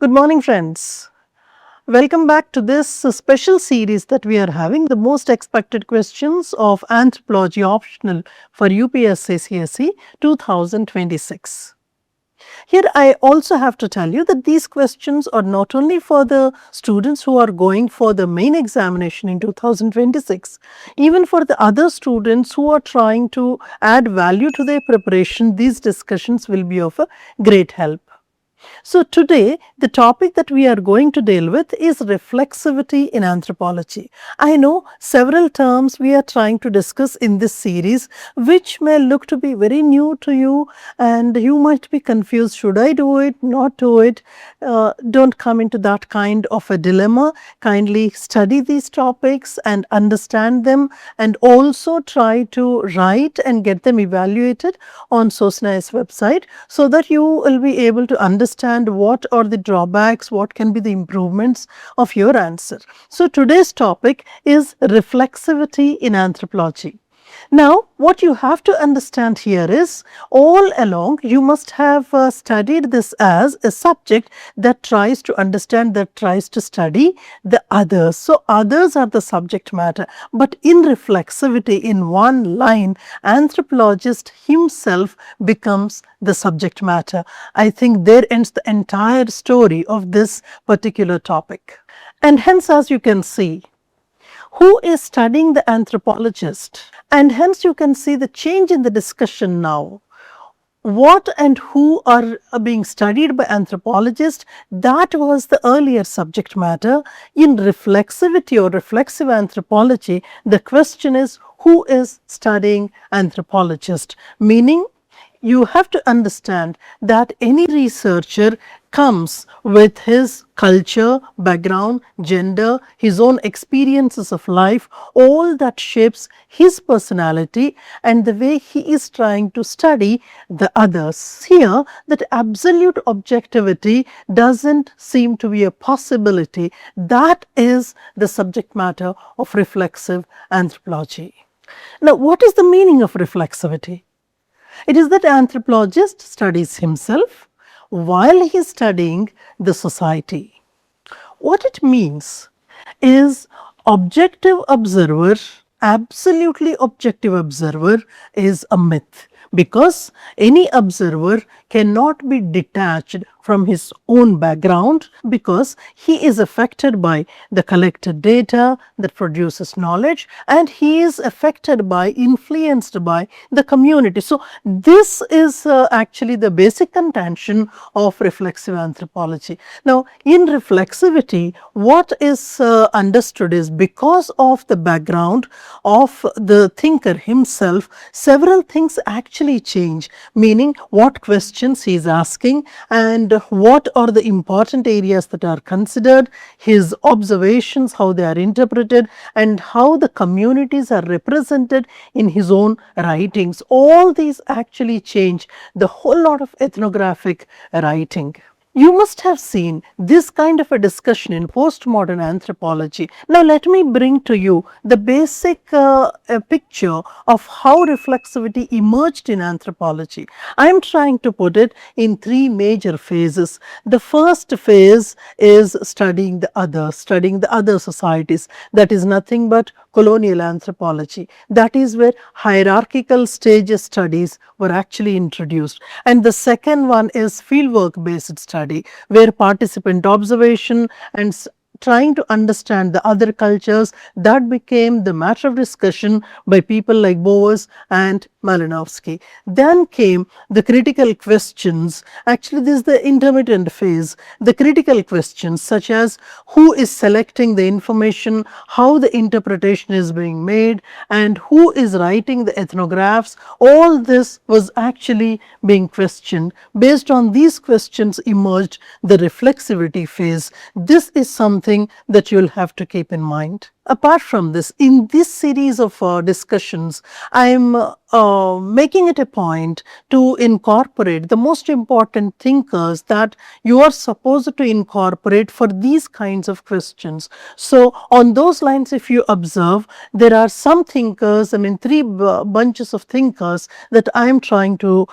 Good morning, friends. Welcome back to this special series that we are having, the most expected questions of Anthropology Optional for UPSC CSE 2026. Here I also have to tell you that these questions are not only for the students who are going for the main examination in 2026, even for the other students who are trying to add value to their preparation, these discussions will be of a great help. So today the topic that we are going to deal with is reflexivity in anthropology. I know several terms we are trying to discuss in this series which may look to be very new to you and you might be confused, should I do it, not do it. Don't come into that kind of a dilemma. Kindly study these topics and understand them, and also try to write and get them evaluated on Sosin's website so that you will be able to understand what are the drawbacks, what can be the improvements of your answer. So today's topic is reflexivity in anthropology. Now, what you have to understand here is, all along you must have studied this as a subject that tries to understand, that tries to study the others. So, others are the subject matter, but in reflexivity, in one line, anthropologist himself becomes the subject matter. I think there ends the entire story of this particular topic. And hence, as you can see, who is studying the anthropologist? And hence you can see the change in the discussion now. What and who are being studied by anthropologists, that was the earlier subject matter. In reflexivity or reflexive anthropology, the question is, who is studying anthropologist? Meaning, you have to understand that any researcher comes with his culture, background, gender, his own experiences of life, all that shapes his personality and the way he is trying to study the others. Here, that absolute objectivity doesn't seem to be a possibility. That is the subject matter of reflexive anthropology. Now, what is the meaning of reflexivity? It is that anthropologist studies himself while he is studying the society. What it means is, objective observer, absolutely objective observer is a myth, because any observer cannot be detached from his own background, because he is affected by the collected data that produces knowledge, and he is affected by, influenced by the community. So, this is actually the basic contention of reflexive anthropology. Now, in reflexivity, what is understood is, because of the background of the thinker himself, several things actually change, meaning what questions he is asking and what are the important areas that are considered, his observations, how they are interpreted, and how the communities are represented in his own writings. All these actually change the whole lot of ethnographic writing. You must have seen this kind of a discussion in postmodern anthropology. Now, let me bring to you the basic picture of how reflexivity emerged in anthropology. I am trying to put it in three major phases. The first phase is studying the other societies. That is nothing but colonial anthropology. That is where hierarchical stage studies were actually introduced. And the second one is fieldwork based study, where participant observation and trying to understand the other cultures, that became the matter of discussion by people like Bowers and Malinowski. Then came the critical questions. Actually, this is the intermittent phase. The critical questions such as who is selecting the information, how the interpretation is being made, and who is writing the ethnographs. All this was actually being questioned. Based on these questions emerged the reflexivity phase. This is something that you will have to keep in mind. apart from this, in this series of discussions, I am making it a point to incorporate the most important thinkers that you are supposed to incorporate for these kinds of questions. So, on those lines, if you observe, there are some thinkers, I mean three bunches of thinkers that I am trying to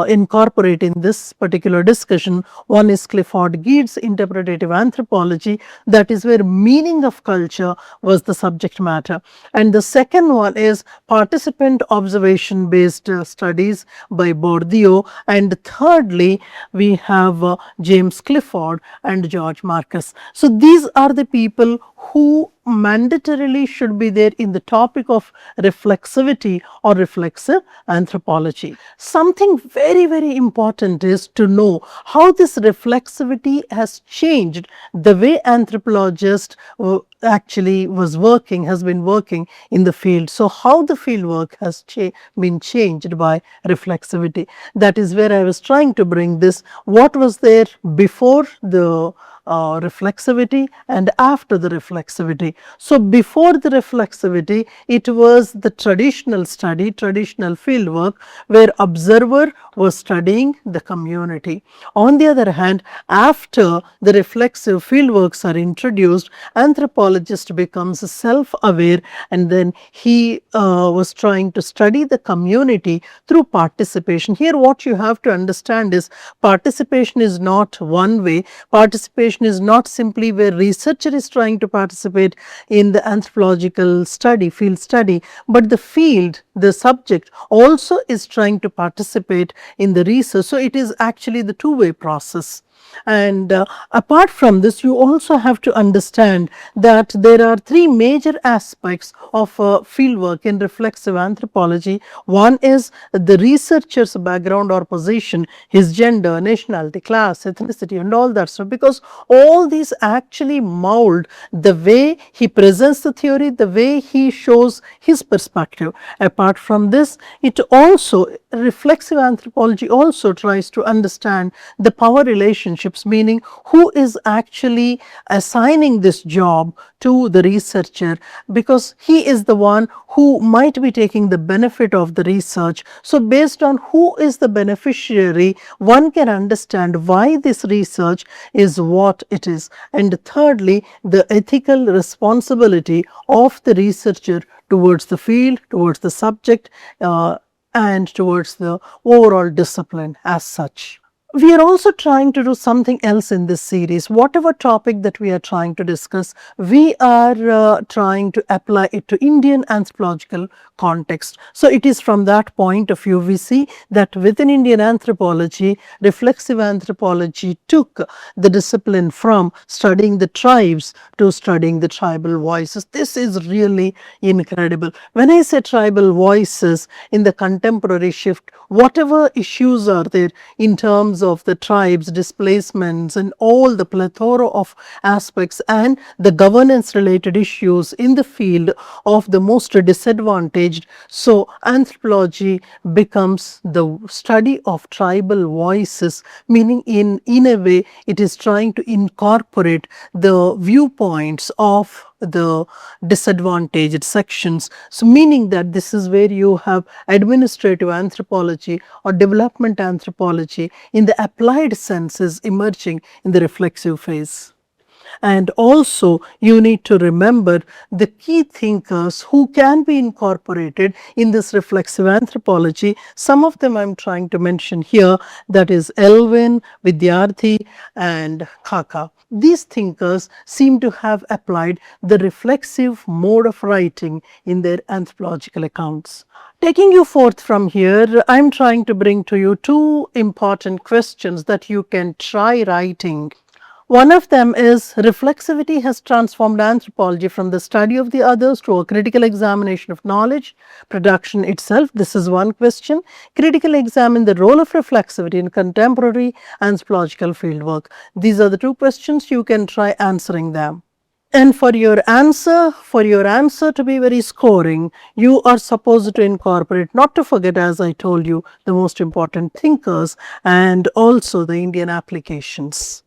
incorporate in this particular discussion. One is Clifford Geertz' interpretative anthropology, that is where meaning of culture was the subject matter. And the second one is participant observation based studies by Bourdieu, and thirdly we have James Clifford and George Marcus. So, these are the people who mandatorily should be there in the topic of reflexivity or reflexive anthropology. Something very important is to know how this reflexivity has changed the way anthropologists actually has been working in the field. So, how the field work has been changed by reflexivity. That is where I was trying to bring this. What was there before the reflexivity and after the reflexivity. So, before the reflexivity, it was the traditional study, traditional field work, where observer was studying the community. On the other hand, after the reflexive field works are introduced, anthropologist becomes self-aware, and then he was trying to study the community through participation. Here what you have to understand is participation is not one way. Participation is not simply where researcher is trying to participate in the anthropological study, field study, but the field, the subject also is trying to participate in the research. So, it is actually the two-way process. And apart from this, you also have to understand that there are three major aspects of field work in reflexive anthropology. One is the researcher's background or position, his gender, nationality, class, ethnicity and all that stuff, because all these actually mold the way he presents the theory, the way he shows his perspective. Apart from this, it also, reflexive anthropology also tries to understand the power relationships, meaning who is actually assigning this job to the researcher, because he is the one who might be taking the benefit of the research. So, based on who is the beneficiary, one can understand why this research is what it is. And thirdly, the ethical responsibility of the researcher towards the field, towards the subject, and towards the overall discipline as such. We are also trying to do something else in this series. Whatever topic that we are trying to discuss, we are trying to apply it to Indian anthropological context. So, it is from that point of view we see that within Indian anthropology, reflexive anthropology took the discipline from studying the tribes to studying the tribal voices. This is really incredible. When I say tribal voices in the contemporary shift, whatever issues are there in terms of the tribes, displacements and all the plethora of aspects and the governance related issues in the field of the most disadvantaged. So, anthropology becomes the study of tribal voices, meaning in a way it is trying to incorporate the viewpoints of the disadvantaged sections. So, meaning that this is where you have administrative anthropology or development anthropology in the applied senses emerging in the reflexive phase. And also you need to remember the key thinkers who can be incorporated in this reflexive anthropology. Some of them I am trying to mention here, that is Elwin, Vidyarthi and Khaka. These thinkers seem to have applied the reflexive mode of writing in their anthropological accounts. Taking you forth from here, I am trying to bring to you two important questions that you can try writing. One of them is, reflexivity has transformed anthropology from the study of the others to a critical examination of knowledge production itself. This is one question. Critically examine the role of reflexivity in contemporary anthropological fieldwork. These are the two questions. You can try answering them. And for your answer to be very scoring, you are supposed to incorporate, not to forget, as I told you, the most important thinkers and also the Indian applications.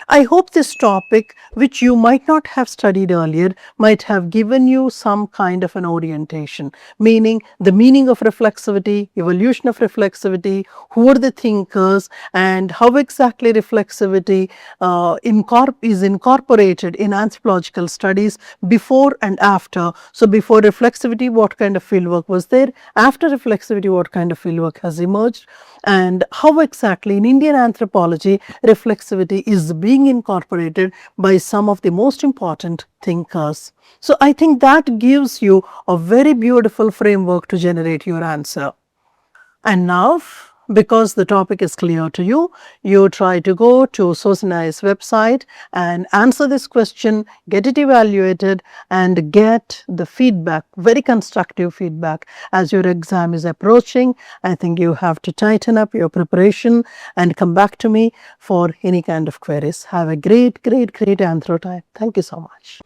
I hope this topic, which you might not have studied earlier, might have given you some kind of an orientation, meaning the meaning of reflexivity, evolution of reflexivity, who are the thinkers, and how exactly reflexivity is incorporated in anthropological studies before and after. So, before reflexivity, what kind of fieldwork was there? After reflexivity, what kind of fieldwork has emerged? And how exactly in Indian anthropology reflexivity is being incorporated by some of the most important thinkers. So, I think that gives you a very beautiful framework to generate your answer. And now, because the topic is clear to you, you try to go to Sosin's website and answer this question, get it evaluated and get the feedback, very constructive feedback as your exam is approaching. I think you have to tighten up your preparation and come back to me for any kind of queries. Have a great anthro time. Thank you so much.